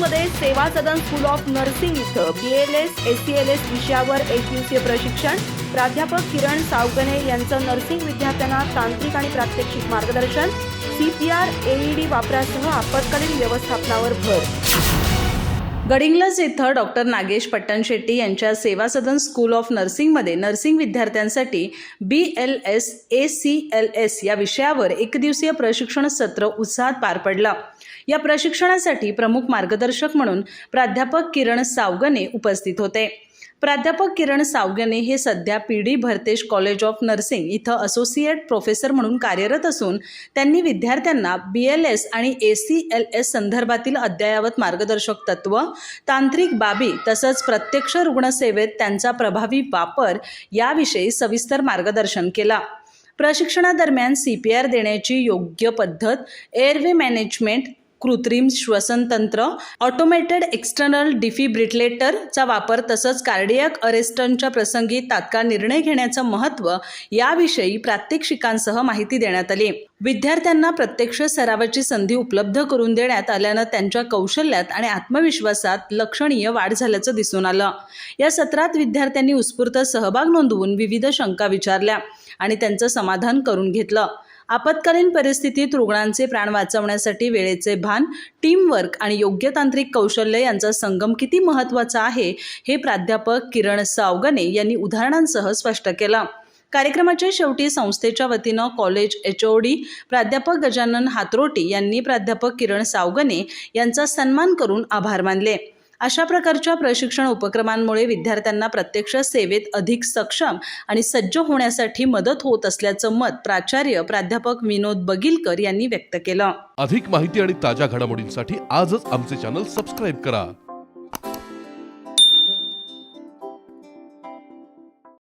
नर्सिंगमध्ये सेवा सदन school of nursing इथं BLS ACLS विषयावर 1 दिवसीय प्रशिक्षण. प्राध्यापक किरण सावगणे यांचं नर्सिंग विद्यार्थ्यांना तांत्रिक आणि प्रात्यक्षिक मार्गदर्शन. CPR AED वापरासह आपत्कालीन व्यवस्थापनावर भर. गडिंग्लज येथे डॉक्टर नागेश पट्टणशेट्टी यांच्या सेवा सदन स्कूल ऑफ नर्सिंगमध्ये नर्सिंग विद्यार्थ्यांसाठी BLS ACLS या विषयावर 1 दिवसीय प्रशिक्षण सत्र उत्साहात पार पडलं. या प्रशिक्षणासाठी प्रमुख मार्गदर्शक म्हणून प्राध्यापक किरण सावगणे उपस्थित होते. प्राध्यापक किरण सावगणे हे सध्या PD Bharatesh college of nursing इथं असोसिएट प्रोफेसर म्हणून कार्यरत असून त्यांनी विद्यार्थ्यांना BLS आणि ACLS संदर्भातील अद्ययावत मार्गदर्शक तत्व, तांत्रिक बाबी तसंच प्रत्यक्ष रुग्णसेवेत त्यांचा प्रभावी वापर याविषयी सविस्तर मार्गदर्शन केलं. प्रशिक्षणादरम्यान CPR देण्याची योग्य पद्धत, एअरवे मॅनेजमेंट, कृत्रिम श्वसन तंत्र, ऑटोमेटेड एक्सटर्नल डिफिब्रिलेटरचा वापर तसंच कार्डियक अरेस्टच्या प्रसंगी तात्काळ निर्णय घेण्याचं महत्त्व याविषयी प्रात्यक्षिकांसह माहिती देण्यात आली. विद्यार्थ्यांना प्रत्यक्ष सरावाची संधी उपलब्ध करून देण्यात आल्यानं त्यांच्या कौशल्यात आणि आत्मविश्वासात लक्षणीय वाढ झाल्याचं दिसून आलं. या सत्रात विद्यार्थ्यांनी उत्स्फूर्त सहभाग नोंदवून विविध शंका विचारल्या आणि त्यांचं समाधान करून घेतलं. आपत्कालीन परिस्थितीत रुग्णांचे प्राण वाचवण्यासाठी वेळेचे भान, टीमवर्क आणि योग्य तांत्रिक कौशल्य यांचा संगम किती महत्त्वाचा आहे हे प्राध्यापक किरण सावगणे यांनी उदाहरणांसह स्पष्ट केलं. कार्यक्रमाच्या शेवटी संस्थेच्या वतीनं कॉलेज HOD प्राध्यापक गजानन हातरोटी यांनी प्राध्यापक किरण सावगणे यांचा सन्मान करून आभार मानले. अशा प्रकारच्या प्रशिक्षण उपक्रमांमुळे विद्यार्थ्यांना प्रत्यक्ष सेवेत अधिक सक्षम आणि सज्ज होण्यासाठी मदत होत असल्याचं मत प्राचार्य प्राध्यापक विनोद बगिलकर यांनी व्यक्त केलं. अधिक माहिती आणि ताज्या घडामोडींसाठी आजच आमचे चॅनल सबस्क्राईब करा.